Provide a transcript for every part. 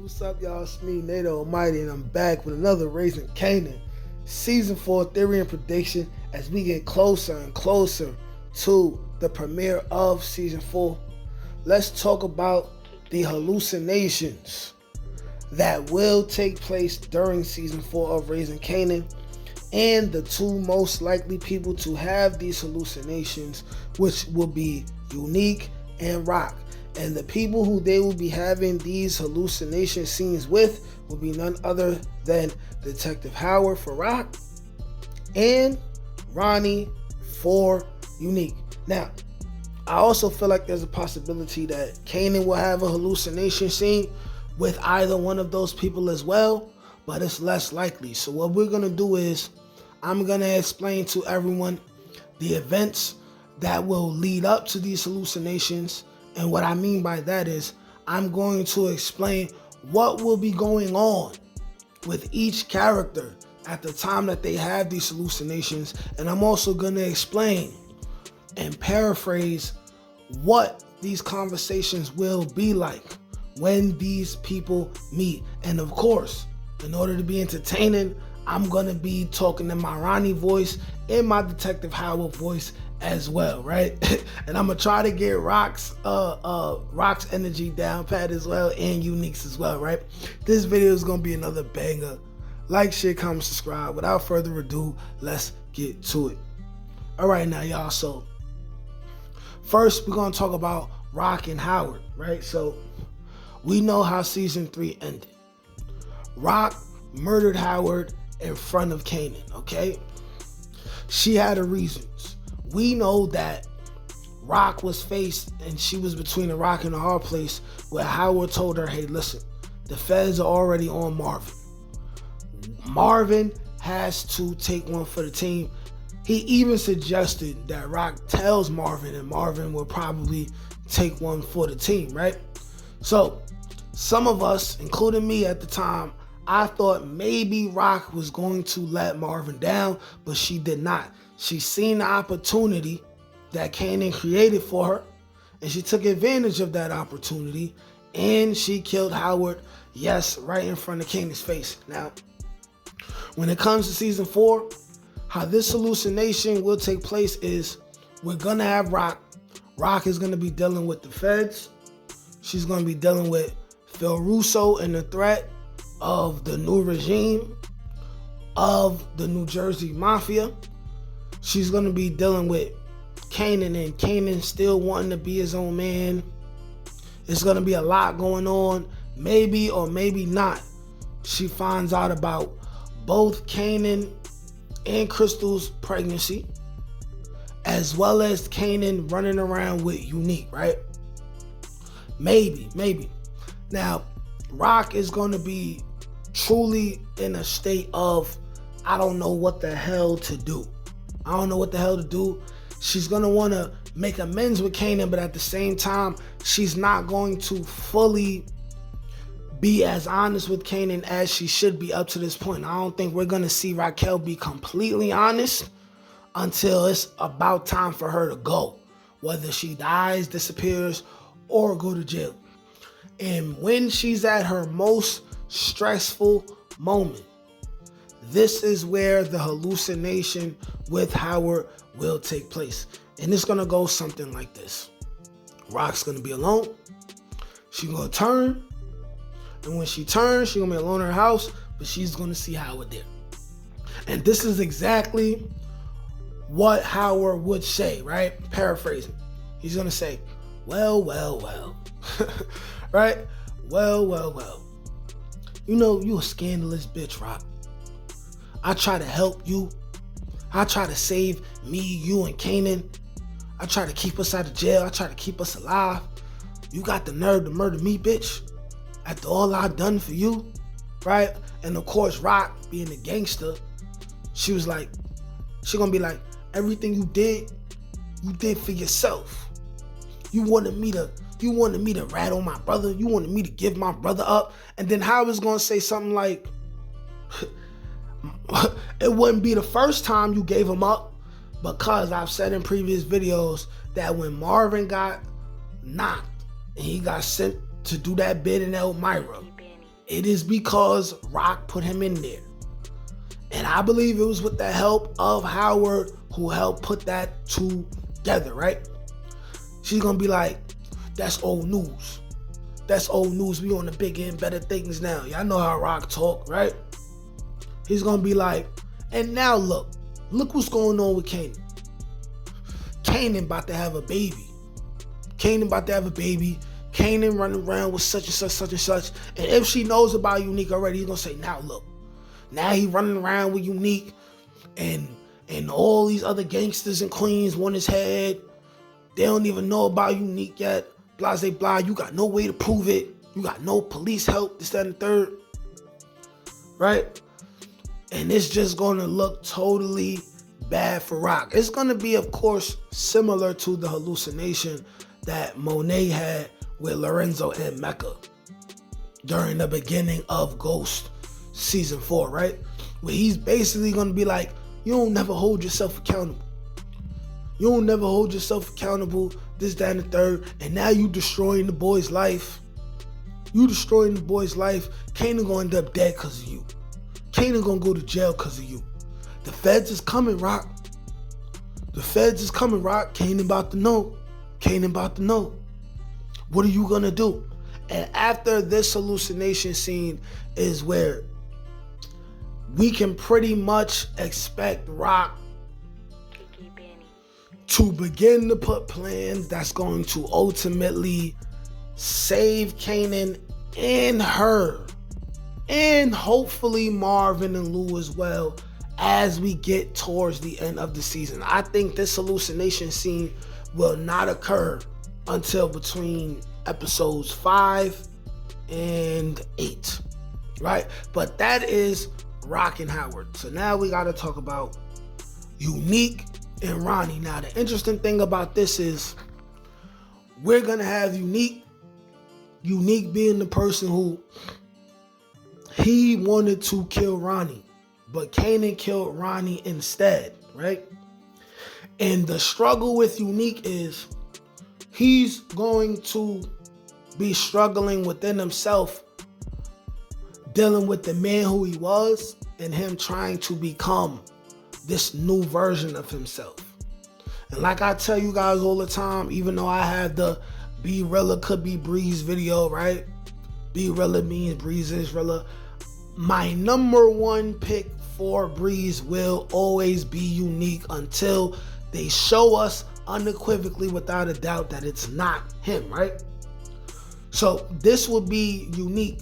What's up, y'all? It's me, Nato Almighty, and I'm back with another Raising Kanan Season 4 Theory and Prediction as we get closer and closer to the premiere of Season 4. Let's talk about the hallucinations that will take place during Season 4 of Raising Kanan and the two most likely people to have these hallucinations, which will be Unique and Rock. And the people who they will be having these hallucination scenes with will be none other than Detective Howard for Rock and Ronnie for Unique. Now, I also feel like there's a possibility that Kanan will have a hallucination scene with either one of those people as well, but it's less likely. So what we're going to do is I'm going to explain to everyone the events that will lead up to these hallucinations. And what I mean by that is I'm going to explain what will be going on with each character at the time that they have these hallucinations. And I'm also going to explain and paraphrase what these conversations will be like when these people meet. And of course, in order to be entertaining, I'm going to be talking in my Ronnie voice and my Detective Howard voice as well, right? And I'm gonna try to get Rock's energy down pat as well, and Unique's as well, right? This video is gonna be another banger. Like, share, comment, subscribe. Without further ado, let's get to it. All right, now y'all, so first we're gonna talk about Rock and Howard, right? So we know how season 3 ended. Rock murdered Howard in front of Kanan, okay? She had her reasons. We know that Rock was faced and she was between a rock and a hard place where Howard told her, hey, listen, the feds are already on Marvin. Marvin has to take one for the team. He even suggested that Rock tells Marvin and Marvin will probably take one for the team, right? So some of us, including me at the time, I thought maybe Rock was going to let Marvin down, but she did not. She seen the opportunity that Kanan created for her, and she took advantage of that opportunity, and she killed Howard, yes, right in front of Kanan's face. Now, when it comes to season 4, how this hallucination will take place is we're going to have Rock. Rock is going to be dealing with the feds. She's going to be dealing with Phil Russo and the threat of the new regime of the New Jersey Mafia. She's going to be dealing with Kanan, and Kanan still wanting to be his own man. It's going to be a lot going on. Maybe or maybe not, she finds out about both Kanan and Crystal's pregnancy, as well as Kanan running around with Unique, right? Maybe. Now, Rock is going to be truly in a state of, I don't know what the hell to do. She's going to want to make amends with Kanan, but at the same time, she's not going to fully be as honest with Kanan as she should be up to this point. I don't think we're going to see Raquel be completely honest until it's about time for her to go, whether she dies, disappears, or go to jail. And when she's at her most stressful moment, this is where the hallucination with Howard will take place. And it's going to go something like this. Rock's going to be alone. She's going to turn. And when she turns, she's going to be alone in her house, but she's going to see Howard there. And this is exactly what Howard would say, right? Paraphrasing. He's going to say, well. Right? Well. You know, you a scandalous bitch, Rock. I try to help you. I try to save me, you, and Kanan. I try to keep us out of jail. I try to keep us alive. You got the nerve to murder me, bitch, after all I've done for you, right? And of course, Rock, being a gangster, she gonna be like, everything you did for yourself. You wanted me to rat on my brother. You wanted me to give my brother up. And then Howard's gonna say something like, it wouldn't be the first time you gave him up, because I've said in previous videos that when Marvin got knocked and he got sent to do that bid in Elmira, it is because Rock put him in there. And I believe it was with the help of Howard who helped put that together, right? She's gonna be like, that's old news. That's old news. We on the bigger and better things now. Y'all know how Rock talk, right? He's gonna be like, and now look what's going on with Kanan. Kanan about to have a baby. Kanan running around with such and such. And if she knows about Unique already, he's gonna say, now look. Now he running around with Unique and all these other gangsters and queens want his head. They don't even know about Unique yet. Blah, blah, blah. You got no way to prove it. You got no police help, this, that, and the third. Right? And it's just going to look totally bad for Rock. It's going to be, of course, similar to the hallucination that Monet had with Lorenzo and Mecca during the beginning of Ghost season 4, right? Where he's basically going to be like, you don't never hold yourself accountable. You don't never hold yourself accountable, this, that, and the third, and now you destroying the boy's life. Kanan gonna end up dead because of you. Kanan gonna go to jail because of you. The feds is coming, Rock. Kanan about to know. What are you gonna do? And after this hallucination scene is where we can pretty much expect Rock to begin to put plans that's going to ultimately save Kanan and her, and hopefully Marvin and Lou as well, as we get towards the end of the season. I think this hallucination scene will not occur until between episodes 5 and 8, right? But that is Rock and Howard. So now we got to talk about Unique and Ronnie. Now, the interesting thing about this is we're going to have Unique being the person who he wanted to kill Ronnie, but Kanan killed Ronnie instead, right? And the struggle with Unique is he's going to be struggling within himself, dealing with the man who he was and him trying to become this new version of himself. And like I tell you guys all the time, even though I have the Be Rilla Could Be Breeze video, right? Be Rilla means Breeze is Rilla. My number one pick for Breeze will always be Unique until they show us unequivocally, without a doubt, that it's not him, right? So this will be Unique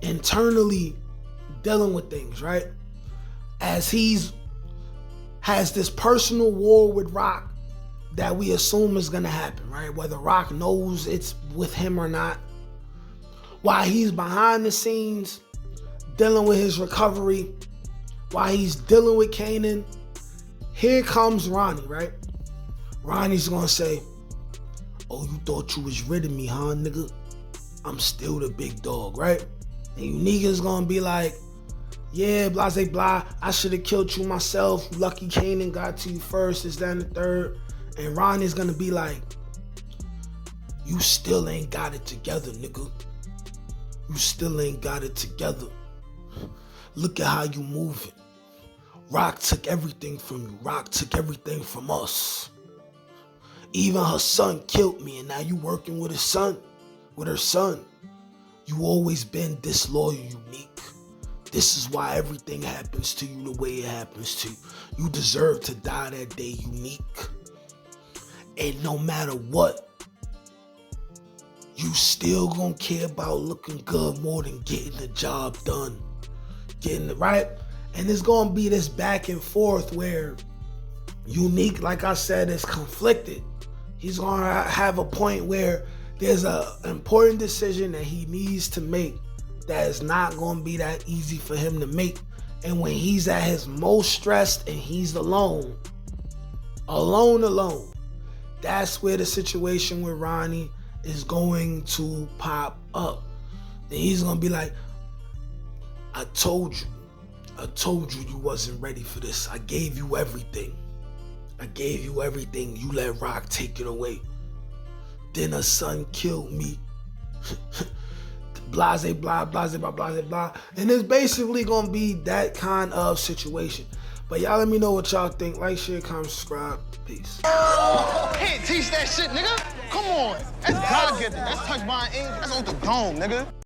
internally dealing with things, right? As has this personal war with Rock that we assume is gonna happen, right? Whether Rock knows it's with him or not. While he's behind the scenes dealing with his recovery, while he's dealing with Kanan, here comes Ronnie, right? Ronnie's gonna say, oh, you thought you was rid of me, huh, nigga? I'm still the big dog, right? And Unique is gonna be like, yeah, blah, blah, blah. I should have killed you myself. Lucky Kanan got to you first. Is that the third? And Ronnie's gonna be like, you still ain't got it together, nigga. You still ain't got it together. Look at how you moving. Rock took everything from you. Rock took everything from us. Even her son killed me, and now you working with her son. You always been disloyal, Unique. This is why everything happens to you the way it happens to you. You deserve to die that day, Unique. And no matter what, you still gonna care about looking good more than getting the job done. Getting it right? And it's gonna be this back and forth where Unique, like I said, is conflicted. He's gonna have a point where there's an important decision that he needs to make that is not going to be that easy for him to make. And when he's at his most stressed and he's alone, that's where the situation with Ronnie is going to pop up. And he's going to be like, I told you you wasn't ready for this. I gave you everything. You let Rock take it away. Then her son killed me. blase, blah, blase, blah, blase, blah. And it's basically gonna be that kind of situation. But y'all let me know what y'all think. Like, share, comment, subscribe. Peace. Can't teach that shit, nigga. Come on. That's God-given. That's touched by an angel. That's on the dome, nigga.